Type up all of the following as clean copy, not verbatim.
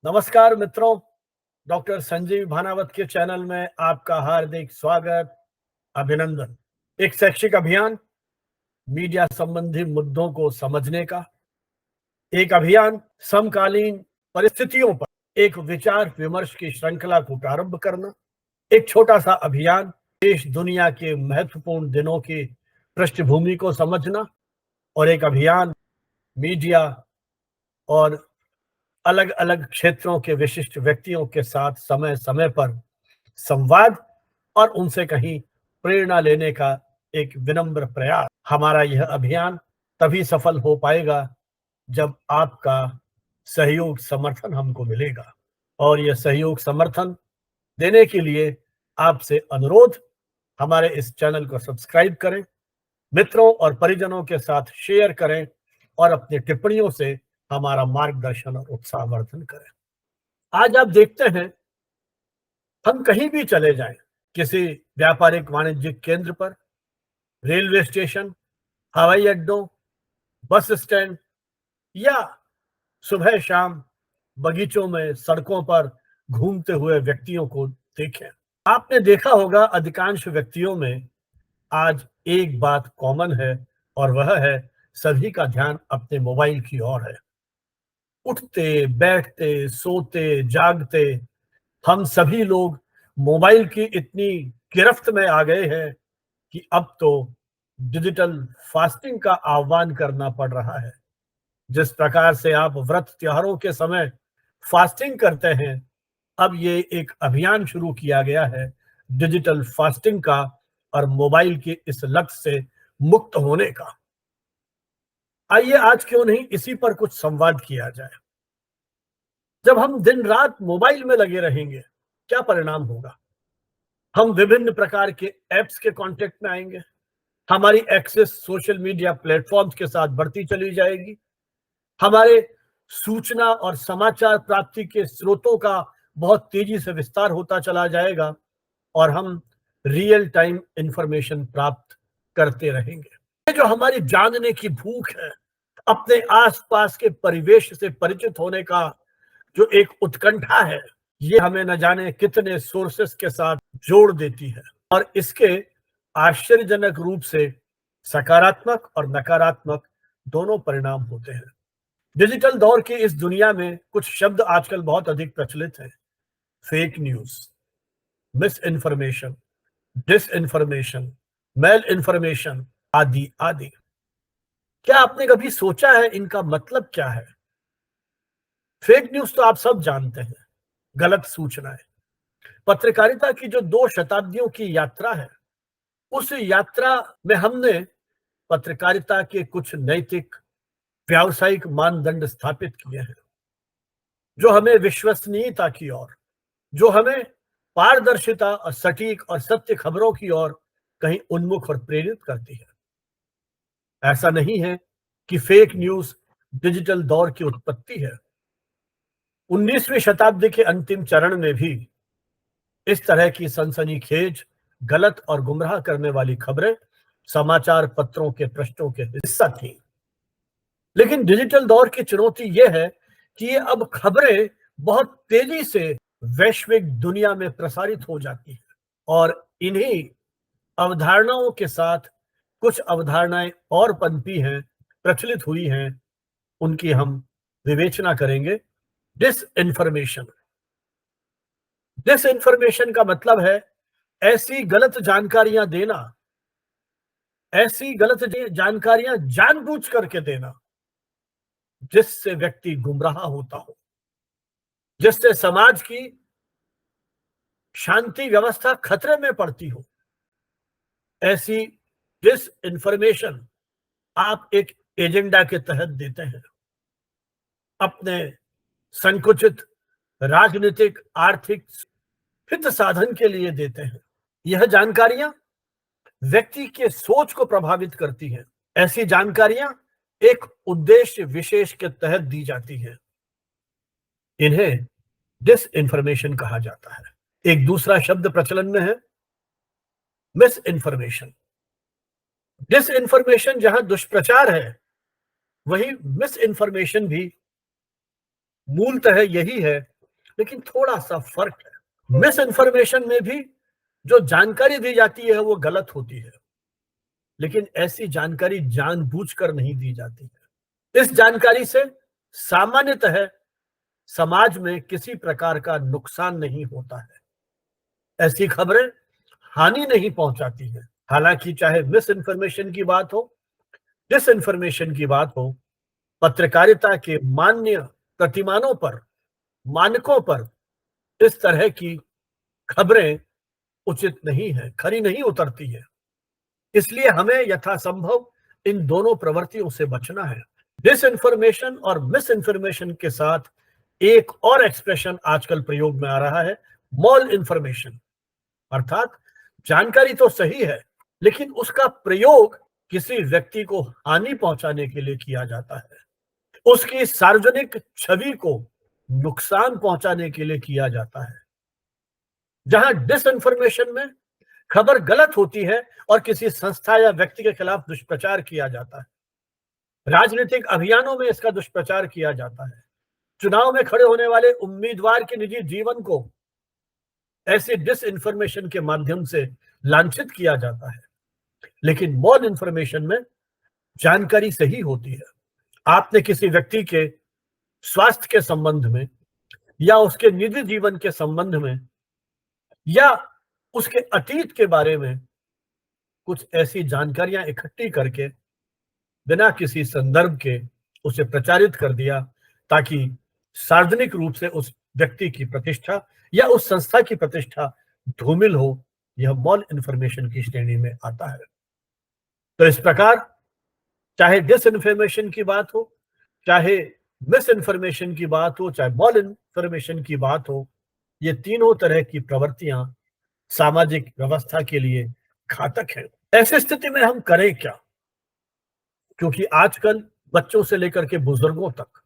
नमस्कार मित्रों, डॉक्टर संजीव भानावत के चैनल में आपका हार्दिक स्वागत, अभिनंदन। एक शैक्षिक अभियान मीडिया संबंधी मुद्दों को समझने का, एक अभियान समकालीन परिस्थितियों पर एक विचार विमर्श की श्रृंखला को प्रारंभ करना, एक छोटा सा अभियान देश दुनिया के महत्वपूर्ण दिनों की पृष्ठभूमि को समझना, और एक अभियान मीडिया और अलग अलग क्षेत्रों के विशिष्ट व्यक्तियों के साथ समय समय पर संवाद और उनसे कहीं प्रेरणा लेने का एक विनम्र प्रयास। हमारा यह अभियान तभी सफल हो पाएगा जब आपका सहयोग समर्थन हमको मिलेगा, और यह सहयोग समर्थन देने के लिए आपसे अनुरोध, हमारे इस चैनल को सब्सक्राइब करें, मित्रों और परिजनों के साथ शेयर करें और अपनी टिप्पणियों से हमारा मार्गदर्शन और उत्साहवर्धन करें। आज आप देखते हैं, हम कहीं भी चले जाएं, किसी व्यापारिक वाणिज्यिक केंद्र पर, रेलवे स्टेशन, हवाई अड्डों, बस स्टैंड या सुबह शाम बगीचों में, सड़कों पर घूमते हुए व्यक्तियों को देखें। आपने देखा होगा, अधिकांश व्यक्तियों में आज एक बात कॉमन है, और वह है सभी का ध्यान अपने मोबाइल की ओर है। उठते बैठते सोते जागते हम सभी लोग मोबाइल की इतनी गिरफ्त में आ गए हैं कि अब तो डिजिटल फास्टिंग का आह्वान करना पड़ रहा है। जिस प्रकार से आप व्रत त्योहारों के समय फास्टिंग करते हैं, अब ये एक अभियान शुरू किया गया है डिजिटल फास्टिंग का और मोबाइल की इस लत से मुक्त होने का। आइए आज क्यों नहीं इसी पर कुछ संवाद किया जाए। जब हम दिन रात मोबाइल में लगे रहेंगे, क्या परिणाम होगा? हम विभिन्न प्रकार के ऐप्स के कांटेक्ट में आएंगे, हमारी एक्सेस सोशल मीडिया प्लेटफॉर्म्स के साथ बढ़ती चली जाएगी, हमारे सूचना और समाचार प्राप्ति के स्रोतों का बहुत तेजी से विस्तार होता चला जाएगा, और हम रियल टाइम इंफॉर्मेशन प्राप्त करते रहेंगे। ये जो हमारी जानने की भूख है, अपने आसपास के परिवेश से परिचित होने का जो एक उत्कंठा है, ये हमें न जाने कितने सोर्सेस के साथ जोड़ देती है, और इसके आश्चर्यजनक रूप से सकारात्मक और नकारात्मक दोनों परिणाम होते हैं। डिजिटल दौर की इस दुनिया में कुछ शब्द आजकल बहुत अधिक प्रचलित हैं: fake news, misinformation, disinformation, malinformation आदि आदि। क्या आपने कभी सोचा है इनका मतलब क्या है? फेक न्यूज तो आप सब जानते हैं, गलत सूचनाएं। पत्रकारिता की जो 2 शताब्दियों की यात्रा है, उस यात्रा में हमने पत्रकारिता के कुछ नैतिक व्यावसायिक मानदंड स्थापित किए हैं, जो हमें विश्वसनीयता की ओर, जो हमें पारदर्शिता और सटीक और सत्य खबरों की ओर कहीं उन्मुख और प्रेरित करती है। ऐसा नहीं है कि फेक न्यूज डिजिटल दौर की उत्पत्ति है। 19वीं शताब्दी के अंतिम चरण में भी इस तरह की सनसनीखेज, गलत और गुमराह करने वाली खबरें समाचार पत्रों के पृष्ठों के हिस्सा थी। लेकिन डिजिटल दौर की चुनौती यह है कि ये अब खबरें बहुत तेजी से वैश्विक दुनिया में प्रसारित हो जाती हैं, और इन्हीं अवधारणाओं के साथ कुछ अवधारणाएं और पनपी हैं, प्रचलित हुई हैं। उनकी हम विवेचना करेंगे। Dish information. डिस इन्फॉर्मेशन का मतलब है ऐसी गलत जानकारियां देना, ऐसी गलत जानकारियां जानबूझ करके देना जिससे व्यक्ति गुमराह होता हो, जिससे समाज की शांति व्यवस्था खतरे में पड़ती हो। ऐसी डिस इन्फॉर्मेशन आप एक एजेंडा के तहत देते हैं, अपने संकुचित राजनीतिक आर्थिक हित साधन के लिए देते हैं। यह जानकारियां व्यक्ति के सोच को प्रभावित करती हैं। ऐसी जानकारियां एक उद्देश्य विशेष के तहत दी जाती हैं। इन्हें डिस इन्फॉर्मेशन कहा जाता है। एक दूसरा शब्द प्रचलन में है, मिस इन्फॉर्मेशन। डिस इन्फॉर्मेशन जहां दुष्प्रचार है, वही मिस इन्फॉर्मेशन भी मूलतः यही है लेकिन थोड़ा सा फर्क है। मिस इन्फॉर्मेशन में भी जो जानकारी दी जाती है वो गलत होती है, लेकिन ऐसी जानकारी जानबूझकर नहीं दी जाती है। इस जानकारी से सामान्यतः समाज में किसी प्रकार का नुकसान नहीं होता है। ऐसी खबरें हानि नहीं पहुंचाती है। हालांकि चाहे मिस इन्फॉर्मेशन की बात हो, डिस इन्फॉर्मेशन की बात हो, पत्रकारिता के मान्य प्रतिमानों पर, मानकों पर इस तरह की खबरें उचित नहीं है, खरी नहीं उतरती है। इसलिए हमें यथासंभव इन दोनों प्रवृत्तियों से बचना है। डिस इन्फॉर्मेशन और मिस इन्फॉर्मेशन के साथ एक और एक्सप्रेशन आजकल प्रयोग में आ रहा है, मॉल इन्फॉर्मेशन। अर्थात जानकारी तो सही है, लेकिन उसका प्रयोग किसी व्यक्ति को हानि पहुंचाने के लिए किया जाता है, उसकी सार्वजनिक छवि को नुकसान पहुंचाने के लिए किया जाता है। जहां डिसइंफॉर्मेशन में खबर गलत होती है और किसी संस्था या व्यक्ति के खिलाफ दुष्प्रचार किया जाता है, राजनीतिक अभियानों में इसका दुष्प्रचार किया जाता है, चुनाव में खड़े होने वाले उम्मीदवार के निजी जीवन को ऐसे डिसइंफॉर्मेशन के माध्यम से लांछित किया जाता है। लेकिन मॉल इन्फॉर्मेशन में जानकारी सही होती है। आपने किसी व्यक्ति के स्वास्थ्य के संबंध में या उसके निजी जीवन के संबंध में या उसके अतीत के बारे में कुछ ऐसी जानकारियां इकट्ठी करके बिना किसी संदर्भ के उसे प्रचारित कर दिया, ताकि सार्वजनिक रूप से उस व्यक्ति की प्रतिष्ठा या उस संस्था की प्रतिष्ठा धूमिल हो। यह मॉल इन्फॉर्मेशन की श्रेणी में आता है। तो इस प्रकार चाहे डिस इन्फॉर्मेशन की बात हो, चाहे मिस इन्फॉर्मेशन की बात हो, चाहे मॉल इन्फॉर्मेशन की बात हो, ये तीनों तरह की प्रवृत्तियां सामाजिक व्यवस्था के लिए घातक है। ऐसी स्थिति में हम करें क्या? क्योंकि आजकल बच्चों से लेकर के बुजुर्गों तक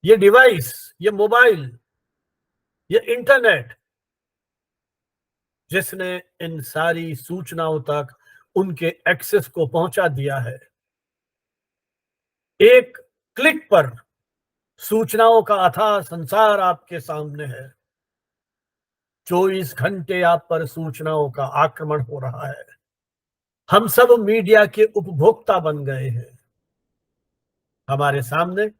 ये डिवाइस, ये मोबाइल, ये इंटरनेट, जिसने इन सारी सूचनाओं तक उनके एक्सेस को पहुंचा दिया है। एक क्लिक पर सूचनाओं का अथाह संसार आपके सामने है। 24 घंटे आप पर सूचनाओं का आक्रमण हो रहा है। हम सब मीडिया के उपभोक्ता बन गए हैं। हमारे सामने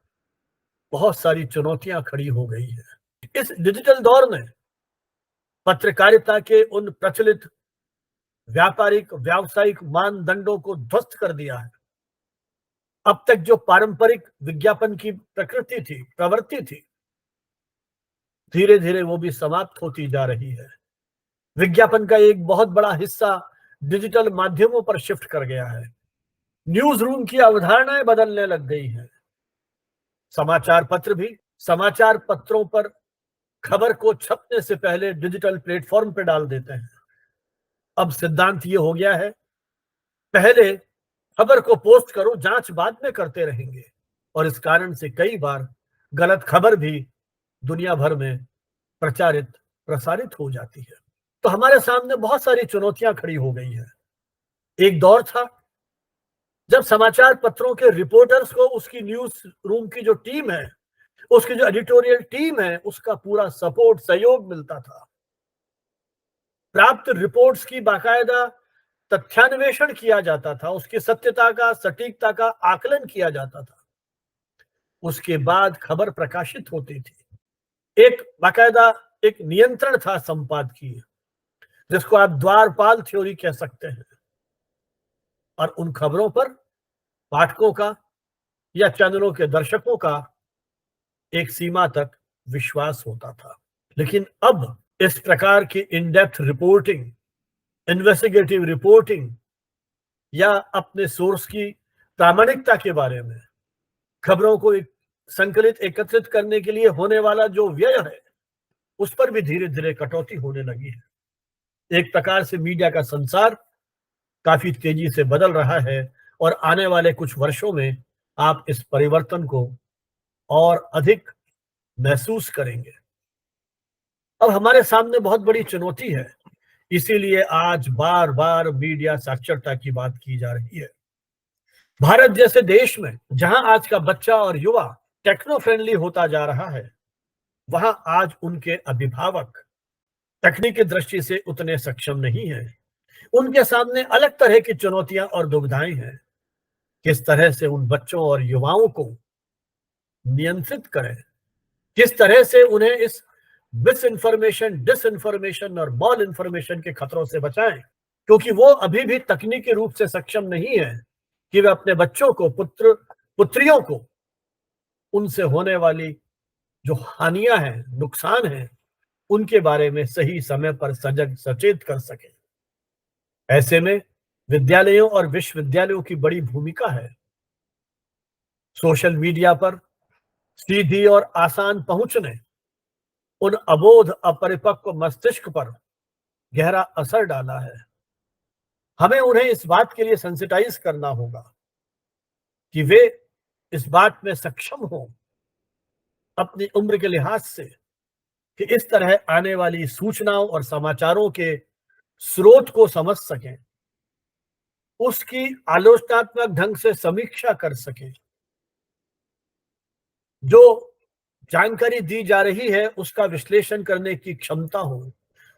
बहुत सारी चुनौतियां खड़ी हो गई है। इस डिजिटल दौर में पत्रकारिता के उन प्रचलित व्यापारिक व्यावसायिक मानदंडों को ध्वस्त कर दिया है। अब तक जो पारंपरिक विज्ञापन की प्रकृति थी, प्रवृत्ति थी, धीरे धीरे वो भी समाप्त होती जा रही है। विज्ञापन का एक बहुत बड़ा हिस्सा डिजिटल माध्यमों पर शिफ्ट कर गया है। न्यूज रूम की अवधारणाएं बदलने लग गई हैं। समाचार पत्र भी समाचार पत्रों पर खबर को छपने से पहले डिजिटल प्लेटफॉर्म पर डाल देते हैं। अब सिद्धांत ये हो गया है, पहले खबर को पोस्ट करो, जांच बाद में करते रहेंगे। और इस कारण से कई बार गलत खबर भी दुनिया भर में प्रचारित प्रसारित हो जाती है। तो हमारे सामने बहुत सारी चुनौतियां खड़ी हो गई है। एक दौर था जब समाचार पत्रों के रिपोर्टर्स को उसकी न्यूज रूम की जो टीम है, उसकी जो एडिटोरियल टीम है, उसका पूरा सपोर्ट, सहयोग मिलता था। प्राप्त रिपोर्ट्स की बाकायदा तथ्यान्वेषण किया जाता था, उसकी सत्यता का, सटीकता का आकलन किया जाता था। उसके बाद खबर प्रकाशित होती थी। एक बाकायदा एक नियंत्रण था संपादकीय, जिसको आप द्वारपाल थ्योरी कह सकते हैं। और उन खबरों पर पाठकों का या चैनलों के दर्शकों का एक सीमा तक विश्वास होता था। लेकिन अब इस प्रकार की in depth reporting, investigative reporting या अपने सोर्स की प्रामाणिकता के बारे में खबरों को एक संकलित एकत्रित करने के लिए होने वाला जो व्यय है, उस पर भी धीरे धीरे कटौती होने लगी है। एक प्रकार से मीडिया का संसार काफी तेजी से बदल रहा है और आने वाले कुछ वर्षों में आप इस परिवर्तन को और अधिक महसूस करेंगे। अब हमारे सामने बहुत बड़ी चुनौती है, इसीलिए आज बार बार मीडिया साक्षरता की बात की जा रही है। भारत जैसे देश में जहां आज का बच्चा और युवा टेक्नो फ्रेंडली होता जा रहा है, वहां आज उनके अभिभावक तकनीकी दृष्टि से उतने सक्षम नहीं हैं। उनके सामने अलग तरह की चुनौतियां और दुविधाएं हैं। किस तरह से उन बच्चों और युवाओं को नियंत्रित करें, किस तरह से उन्हें इस मिस इन्फॉर्मेशन, डिसइन्फॉर्मेशन और मॉल इन्फॉर्मेशन के खतरों से बचाएं, क्योंकि वो अभी भी तकनीकी रूप से सक्षम नहीं है कि वे अपने बच्चों को, पुत्र पुत्रियों को उनसे होने वाली जो हानियां हैं, नुकसान हैं, उनके बारे में सही समय पर सजग सचेत कर सकें। ऐसे में विद्यालयों और विश्वविद्यालयों की बड़ी भूमिका है। सोशल मीडिया पर सीधी और आसान पहुंच ने उन अबोध, अपरिपक्व मस्तिष्क पर गहरा असर डाला है। हमें उन्हें इस बात के लिए सेंसिटाइज करना होगा कि वे इस बात में सक्षम हों, अपनी उम्र के लिहाज से, कि इस तरह आने वाली सूचनाओं और समाचारों के स्रोत को समझ सकें, उसकी आलोचनात्मक ढंग से समीक्षा कर सकें, जो जानकारी दी जा रही है उसका विश्लेषण करने की क्षमता हो,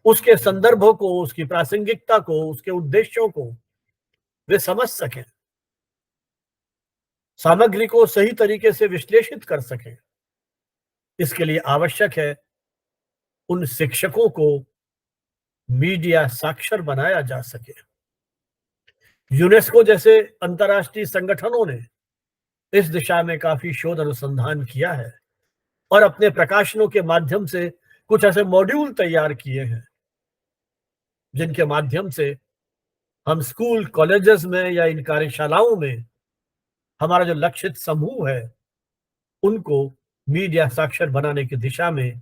उसके संदर्भों को, उसकी प्रासंगिकता को, उसके उद्देश्यों को वे समझ सकें, सामग्री को सही तरीके से विश्लेषित कर सकें। इसके लिए आवश्यक है उन शिक्षकों को मीडिया साक्षर बनाया जा सके। यूनेस्को जैसे अंतर्राष्ट्रीय संगठनों ने इस दिशा में काफी शोध अनुसंधान किया है और अपने प्रकाशनों के माध्यम से कुछ ऐसे मॉड्यूल तैयार किए हैं जिनके माध्यम से हम स्कूल, कॉलेजेस में या इन कार्यशालाओं में हमारा जो लक्षित समूह है उनको मीडिया साक्षर बनाने की दिशा में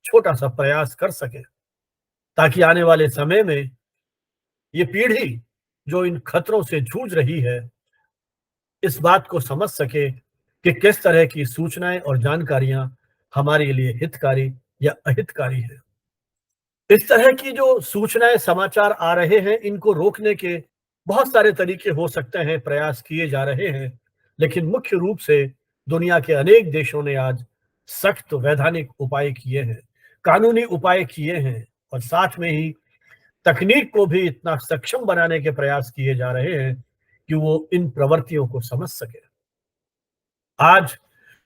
छोटा सा प्रयास कर सके, ताकि आने वाले समय में ये पीढ़ी जो इन खतरों से जूझ रही है इस बात को समझ सके कि किस तरह की सूचनाएं और जानकारियां हमारे लिए हितकारी या अहितकारी है। इस तरह की जो सूचनाएं, समाचार आ रहे हैं, इनको रोकने के बहुत सारे तरीके हो सकते हैं, प्रयास किए जा रहे हैं, लेकिन मुख्य रूप से दुनिया के अनेक देशों ने आज सख्त वैधानिक उपाय किए हैं, कानूनी उपाय किए हैं और साथ में ही तकनीक को भी इतना सक्षम बनाने के प्रयास किए जा रहे हैं कि वो इन प्रवृत्तियों को समझ सके। आज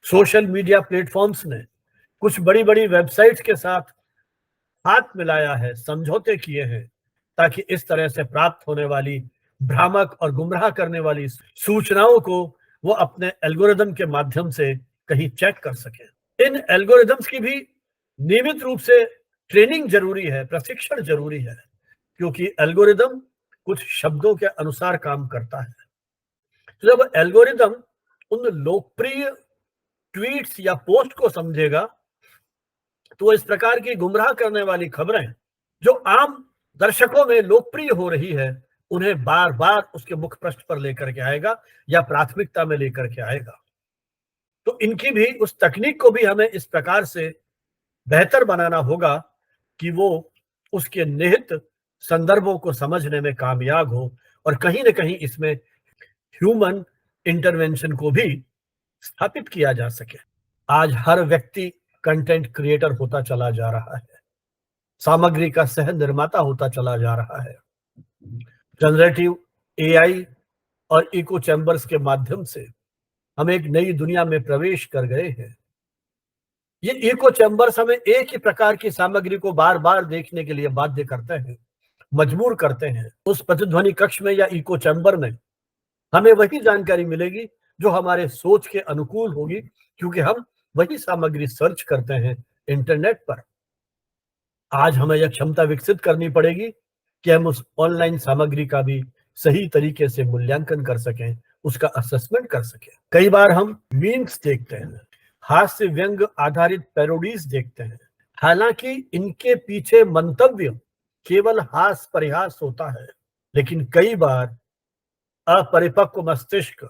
सोशल मीडिया प्लेटफॉर्म्स ने कुछ बड़ी बड़ी वेबसाइट्स के साथ हाथ मिलाया है, समझौते किए हैं, ताकि इस तरह से प्राप्त होने वाली भ्रामक और गुमराह करने वाली सूचनाओं को वो अपने एल्गोरिदम के माध्यम से कहीं चेक कर सके। इन एल्गोरिदम्स की भी नियमित रूप से ट्रेनिंग जरूरी है, प्रशिक्षण जरूरी है, क्योंकि एल्गोरिदम कुछ शब्दों के अनुसार काम करता है। तो जब एल्गोरिदम उन लोकप्रिय ट्वीट्स या पोस्ट को समझेगा तो इस प्रकार की गुमराह करने वाली खबरें जो आम दर्शकों में लोकप्रिय हो रही है उन्हें बार बार उसके मुख पृष्ठ पर लेकर के आएगा या प्राथमिकता में लेकर के आएगा। तो इनकी भी, उस तकनीक को भी हमें इस प्रकार से बेहतर बनाना होगा कि वो उसके निहित संदर्भों को समझने में कामयाब हो और कहीं ना कहीं इसमें ह्यूमन इंटरवेंशन को भी स्थापित किया जा सके। आज हर व्यक्ति कंटेंट क्रिएटर होता चला जा रहा है, सामग्री का सह निर्माता होता चला जा रहा है। जनरेटिव एआई और इको चैम्बर्स के माध्यम से हम एक नई दुनिया में प्रवेश कर गए हैं। ये इको चैम्बर्स हमें एक ही प्रकार की सामग्री को बार बार देखने के लिए बाध्य करते हैं, मजबूर करते हैं। उस प्रतिध्वनि कक्ष में या इको चैम्बर में हमें वही जानकारी मिलेगी जो हमारे सोच के अनुकूल होगी, क्योंकि हम वही सामग्री सर्च करते हैं इंटरनेट पर। आज हमें यह क्षमता विकसित करनी पड़ेगी कि हम उस ऑनलाइन सामग्री का भी सही तरीके से मूल्यांकन कर सकें, उसका असेसमेंट कर सकें। कई बार हम मीम्स देखते हैं, हास्य व्यंग आधारित पैरोडीज देखते हैं, हालांकि इनके पीछे मंतव्य केवल हास परिहास होता है, लेकिन कई बार अपरिपक्व मस्तिष्क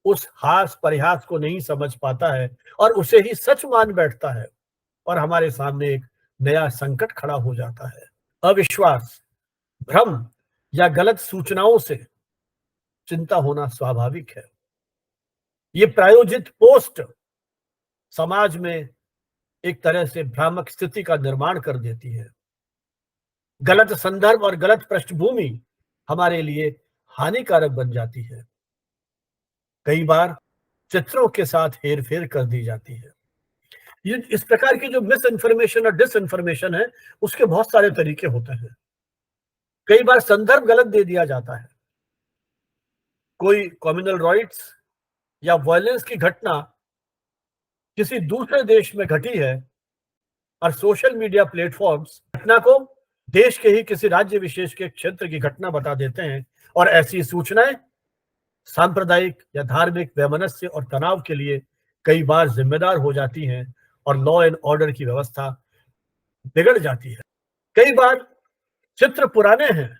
उस हास परिहास को नहीं समझ पाता है और उसे ही सच मान बैठता है और हमारे सामने एक नया संकट खड़ा हो जाता है। अविश्वास, भ्रम या गलत सूचनाओं से चिंता होना स्वाभाविक है। ये प्रायोजित पोस्ट समाज में एक तरह से भ्रामक स्थिति का निर्माण कर देती है। गलत संदर्भ और गलत पृष्ठभूमि हमारे लिए हानिकारक बन जाती है। कई बार चित्रों के साथ हेरफेर कर दी जाती है। ये इस प्रकार की जो मिस इन्फॉर्मेशन और डिस इन्फॉर्मेशन है, उसके बहुत सारे तरीके होते हैं। कई बार संदर्भ गलत दे दिया जाता है। कोई कम्युनल राइट्स या वायलेंस की घटना किसी दूसरे देश में घटी है और सोशल मीडिया प्लेटफॉर्म्स घटना को देश के ही किसी राज्य विशेष के क्षेत्र की घटना बता देते हैं, और ऐसी सूचनाएं सांप्रदायिक या धार्मिक वैमनस्य और तनाव के लिए कई बार जिम्मेदार हो जाती हैं और लॉ एंड ऑर्डर की व्यवस्था बिगड़ जाती है। कई बार चित्र पुराने हैं,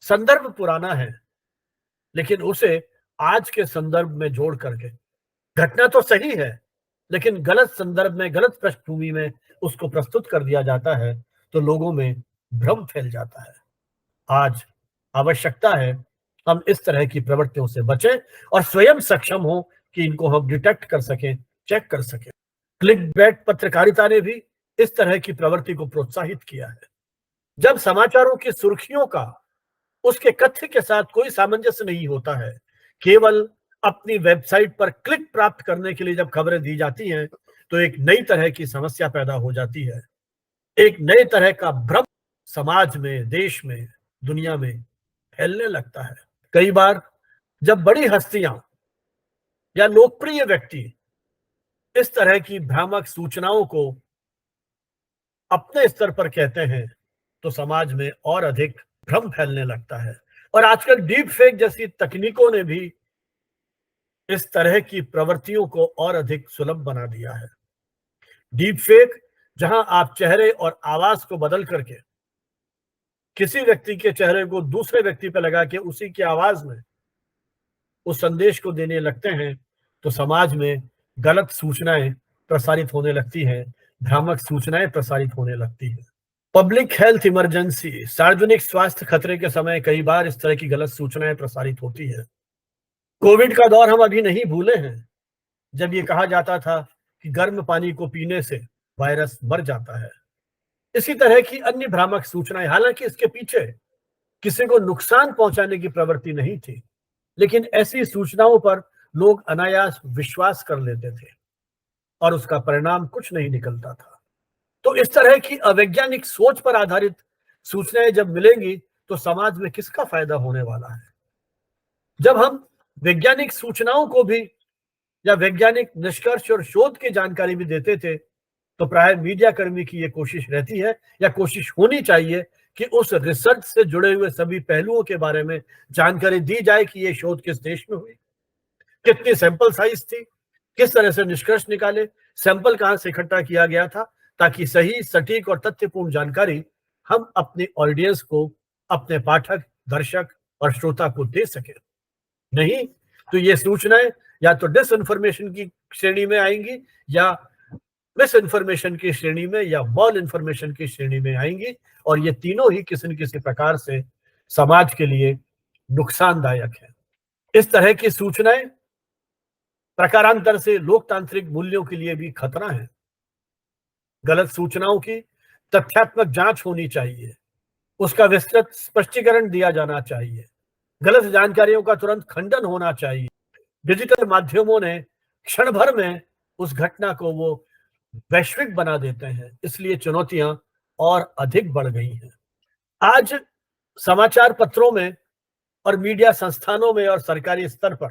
संदर्भ पुराना है, लेकिन उसे आज के संदर्भ में जोड़ करके घटना तो सही है, लेकिन गलत संदर्भ में, गलत पृष्ठभूमि में उसको प्रस्तुत कर दिया जाता है, तो लोगों में भ्रम फैल जाता है। आज आवश्यकता है हम इस तरह की प्रवृत्तियों से बचें और स्वयं सक्षम हो कि इनको हम डिटेक्ट कर सकें, चेक कर सकें। क्लिकबेट पत्रकारिता ने भी इस तरह की प्रवृत्ति को प्रोत्साहित किया है। जब समाचारों की सुर्खियों का उसके कथ्य के साथ कोई सामंजस्य नहीं होता है, केवल अपनी वेबसाइट पर क्लिक प्राप्त करने के लिए जब खबरें दी जाती हैं, तो एक नई तरह की समस्या पैदा हो जाती है। एक नए तरह का भ्रम समाज में, देश में, दुनिया में फैलने लगता है। कई बार जब बड़ी हस्तियां या लोकप्रिय व्यक्ति इस तरह की भ्रामक सूचनाओं को अपने स्तर पर कहते हैं, तो समाज में और अधिक भ्रम फैलने लगता है। और आजकल डीप फेक जैसी तकनीकों ने भी इस तरह की प्रवृत्तियों को और अधिक सुलभ बना दिया है। डीप फेक, जहां आप चेहरे और आवाज को बदल करके किसी व्यक्ति के चेहरे को दूसरे व्यक्ति पर लगा के उसी की आवाज में उस संदेश को देने लगते हैं, तो समाज में गलत सूचनाएं प्रसारित होने लगती हैं, भ्रामक सूचनाएं प्रसारित होने लगती हैं। पब्लिक हेल्थ इमरजेंसी, सार्वजनिक स्वास्थ्य खतरे के समय कई बार इस तरह की गलत सूचनाएं प्रसारित होती है। कोविड का दौर हम अभी नहीं भूले हैं, जब ये कहा जाता था कि गर्म पानी को पीने से वायरस मर जाता है। इसी तरह की अन्य भ्रामक सूचनाएं, हालांकि इसके पीछे किसी को नुकसान पहुंचाने की प्रवृत्ति नहीं थी, लेकिन ऐसी सूचनाओं पर लोग अनायास विश्वास कर लेते थे और उसका परिणाम कुछ नहीं निकलता था। तो इस तरह की अवैज्ञानिक सोच पर आधारित सूचनाएं जब मिलेंगी, तो समाज में किसका फायदा होने वाला है? जब हम वैज्ञानिक सूचनाओं को भी या वैज्ञानिक निष्कर्ष और शोध की जानकारी भी देते थे, तो प्राय मीडिया कर्मी की यह कोशिश रहती है या कोशिश होनी चाहिए कि उस रिसर्च से जुड़े हुए सभी पहलुओं के बारे में जानकारी दी जाए कि यह शोध किस देश में हुई, कितनी सैंपल साइज थी, किस तरह से निष्कर्ष निकाले, सैंपल कहां से इकट्ठा किया गया था, ताकि सही, सटीक और तथ्यपूर्ण जानकारी हम अपने ऑडियंस को, अपने पाठक, दर्शक और श्रोता को दे सके। नहीं तो ये सूचनाएं या तो डिस इन्फॉर्मेशन की श्रेणी में आएंगी, या मिस इन्फॉर्मेशन की श्रेणी में, या मॉल इन्फॉर्मेशन की श्रेणी में आएंगी, और ये तीनों ही किसी न किसी प्रकार से समाज के लिए नुकसानदायक है। इस तरह की सूचनाएं प्रकारांतर से लोकतांत्रिक मूल्यों के लिए भी खतरा है। गलत सूचनाओं की तथ्यात्मक जांच होनी चाहिए, उसका विस्तृत स्पष्टीकरण दिया जाना चाहिए, गलत जानकारियों का तुरंत खंडन होना चाहिए। डिजिटल माध्यमों ने क्षण भर में उस घटना को वो वैश्विक बना देते हैं, इसलिए चुनौतियां और अधिक बढ़ गई हैं। आज समाचार पत्रों में और मीडिया संस्थानों में और सरकारी स्तर पर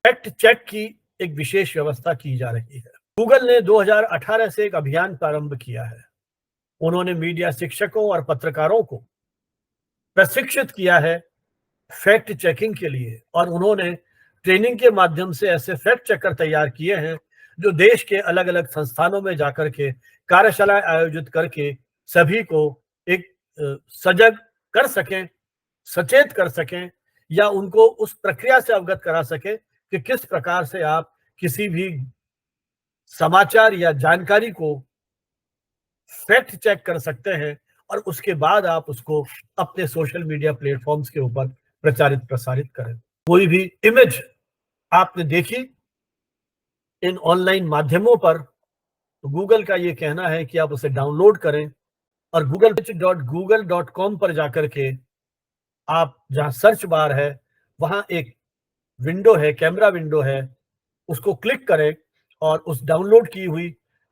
फैक्ट चेक की एक विशेष व्यवस्था की जा रही है। गूगल ने 2018 से एक अभियान प्रारंभ किया है। उन्होंने मीडिया शिक्षकों और पत्रकारों को प्रशिक्षित किया है फैक्ट चेकिंग के लिए, और उन्होंने ट्रेनिंग के माध्यम से ऐसे फैक्ट चेकर तैयार किए हैं जो देश के अलग अलग संस्थानों में जाकर के कार्यशालाएं आयोजित करके सभी को एक सजग कर सकें, सचेत कर सकें, या उनको उस प्रक्रिया से अवगत करा सकें कि किस प्रकार से आप किसी भी समाचार या जानकारी को फैक्ट चेक कर सकते हैं, और उसके बाद आप उसको अपने सोशल मीडिया प्लेटफॉर्म्स के ऊपर प्रचारित प्रसारित करें। कोई भी इमेज आपने देखी इन ऑनलाइन माध्यमों पर, तो गूगल का ये कहना है कि आप उसे डाउनलोड करें और google.google.com पर जाकर के आप जहां सर्च बार है वहां एक विंडो है, कैमरा विंडो है, उसको क्लिक करें और उस डाउनलोड की हुई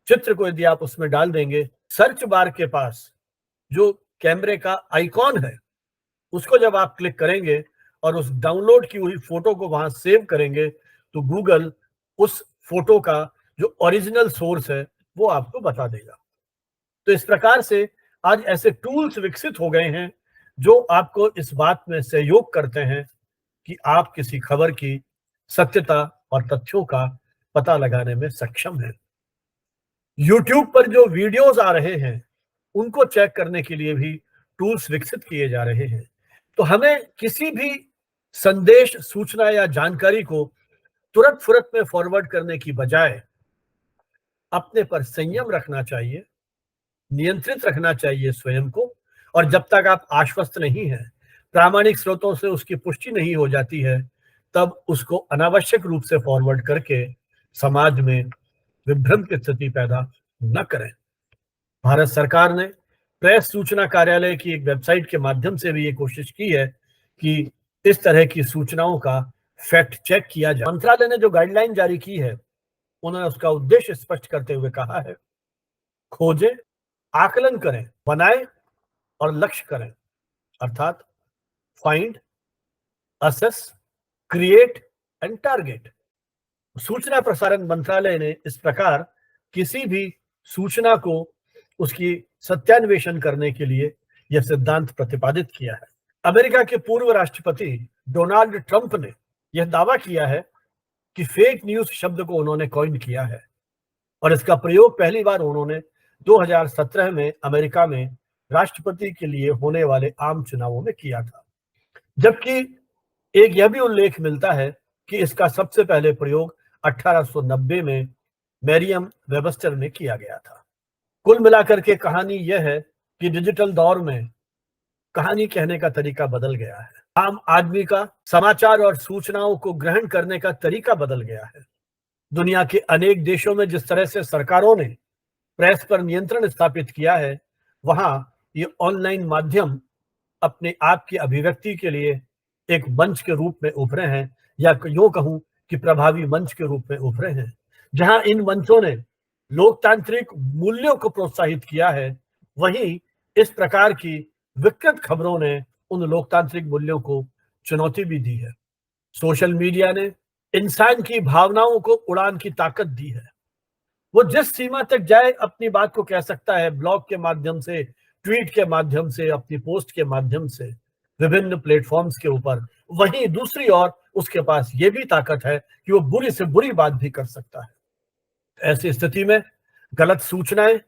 चित्र को यदि आप उसमें डाल देंगे, सर्च बार के पास जो कैमरे का आइकॉन है उसको जब आप क्लिक करेंगे और उस डाउनलोड की हुई फोटो को वहां सेव करेंगे तो गूगल उस फोटो का जो ओरिजिनल सोर्स है वो आपको बता देगा। तो इस प्रकार से आज ऐसे टूल्स विकसित हो गए हैं जो आपको इस बात में सहयोग करते हैं कि आप किसी खबर की सत्यता और तथ्यों का पता लगाने में सक्षम हैं। यूट्यूब पर जो वीडियोस आ रहे हैं उनको चेक करने के लिए भी टूल्स विकसित किए जा रहे हैं। तो हमें किसी भी संदेश, सूचना या जानकारी को तुरंत फुरत में फॉरवर्ड करने की बजाय अपने पर संयम रखना चाहिए, नियंत्रित रखना चाहिए स्वयं को। और जब तक आप आश्वस्त नहीं हैं, प्रामाणिक स्रोतों से उसकी पुष्टि नहीं हो जाती है, तब उसको अनावश्यक रूप से फॉरवर्ड करके समाज में विभ्रम की स्थिति पैदा न करें। भारत सरकार ने प्रेस सूचना कार्यालय की एक वेबसाइट के माध्यम से भी ये कोशिश की है कि इस तरह की सूचनाओं का फैक्ट चेक किया जाए। मंत्रालय ने जो गाइडलाइन जारी की है उन्होंने उसका उद्देश्य स्पष्ट करते हुए कहा है, खोजें, आकलन करें, बनाएं और लक्ष्य करें, अर्थात find, assess, create and target. सूचना प्रसारण मंत्रालय ने इस प्रकार किसी भी सूचना को उसकी सत्यान्वेषण करने के लिए यह सिद्धांत प्रतिपादित किया है। अमेरिका के पूर्व राष्ट्रपति डोनाल्ड ट्रंप ने यह दावा किया है कि फेक न्यूज शब्द को उन्होंने कॉइन किया है और इसका प्रयोग पहली बार उन्होंने 2017 में अमेरिका में राष्ट्रपति के लिए होने वाले आम चुनावों में किया था। जबकि एक यह भी उल्लेख मिलता है कि इसका सबसे पहले प्रयोग 1890 में मैरियम वेबस्टर में किया गया था। कुल मिलाकर के कहानी यह है कि डिजिटल दौर में कहानी कहने का तरीका बदल गया है। आम आदमी का समाचार और सूचनाओं को ग्रहण करने का तरीका बदल गया है। दुनिया के अनेक देशों में जिस तरह से सरकारों ने प्रेस पर नियंत्रण स्थापित किया है, वहां ये ऑनलाइन माध्यम अपने आप की अभिव्यक्ति के लिए एक मंच के रूप में उभरे हैं, या यूं कहूं कि प्रभावी मंच के रूप में उभरे हैं। जहां इन मंचों ने लोकतांत्रिक मूल्यों को प्रोत्साहित किया है, वहीं इस प्रकार की विकृत खबरों ने उन लोकतांत्रिक मूल्यों को चुनौती भी दी है। सोशल मीडिया ने इंसान की भावनाओं को उड़ान की ताकत दी है। वो जिस सीमा तक जाए अपनी बात को कह सकता है, ब्लॉग के माध्यम से, ट्वीट के माध्यम से, अपनी पोस्ट के माध्यम से, विभिन्न प्लेटफॉर्म्स के ऊपर। वहीं दूसरी ओर उसके पास ये भी ताकत है कि वो बुरी से बुरी बात भी कर सकता है। ऐसी स्थिति में गलत सूचनाएं,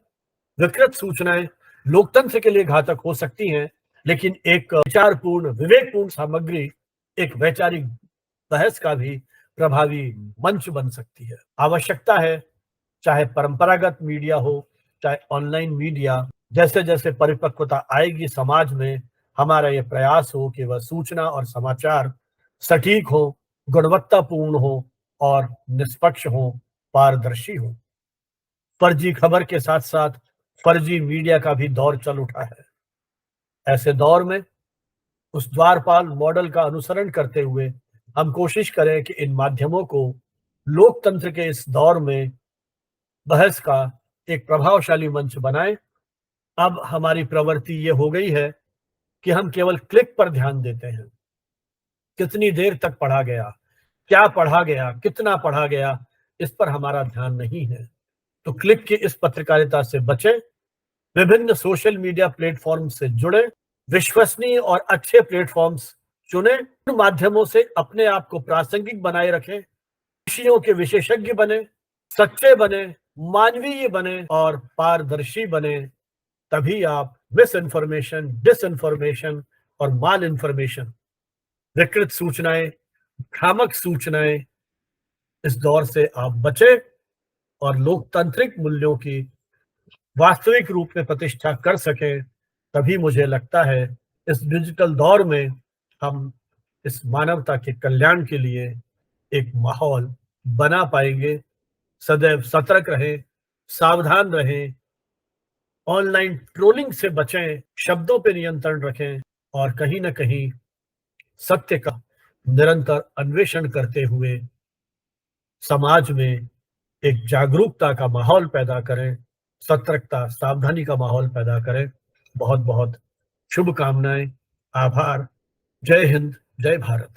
विकृत सूचनाएं लोकतंत्र के लिए घातक हो सकती हैं, लेकिन एक विचारपूर्ण, विवेकपूर्ण सामग्री एक वैचारिक बहस का भी प्रभावी मंच बन सकती है। आवश्यकता है, चाहे परंपरागत मीडिया हो, चाहे ऑनलाइन मीडिया, जैसे जैसे परिपक्वता आएगी समाज में, हमारा ये प्रयास हो कि वह सूचना और समाचार सटीक हो, गुणवत्तापूर्ण हो और निष्पक्ष हो, पारदर्शी हो। फर्जी खबर के साथ साथ फर्जी मीडिया का भी दौर चल उठा है। ऐसे दौर में उस द्वारपाल मॉडल का अनुसरण करते हुए हम कोशिश करें कि इन माध्यमों को लोकतंत्र के इस दौर में बहस का एक प्रभावशाली मंच बनाएं। अब हमारी प्रवृत्ति ये हो गई है कि हम केवल क्लिक पर ध्यान देते हैं, कितनी देर तक पढ़ा गया, क्या पढ़ा गया, कितना पढ़ा गया, इस पर हमारा ध्यान नहीं है। तो क्लिक की इस पत्रकारिता से बचें, विभिन्न सोशल मीडिया प्लेटफॉर्म से जुड़े, विश्वसनीय और अच्छे प्लेटफॉर्म्स चुनें, उन माध्यमों से अपने आप को प्रासंगिक बनाए रखें, विषयों के विशेषज्ञ बने, सच्चे बने, मानवीय बने और पारदर्शी बने। तभी आप मिस इन्फॉर्मेशन, डिसइन्फॉर्मेशन और माल इन्फॉर्मेशन, विकृत सूचनाएं, भ्रामक सूचनाएं, इस दौर से आप बचे और लोकतांत्रिक मूल्यों की वास्तविक रूप में प्रतिष्ठा कर सकें। तभी मुझे लगता है इस डिजिटल दौर में हम इस मानवता के कल्याण के लिए एक माहौल बना पाएंगे। सदैव सतर्क रहें, सावधान रहें, ऑनलाइन ट्रोलिंग से बचें, शब्दों पे नियंत्रण रखें और कहीं न कहीं सत्य का निरंतर अन्वेषण करते हुए समाज में एक जागरूकता का माहौल पैदा करें, सतर्कता, सावधानी का माहौल पैदा करें। बहुत-बहुत शुभकामनाएँ, आभार। जय हिंद, जय भारत।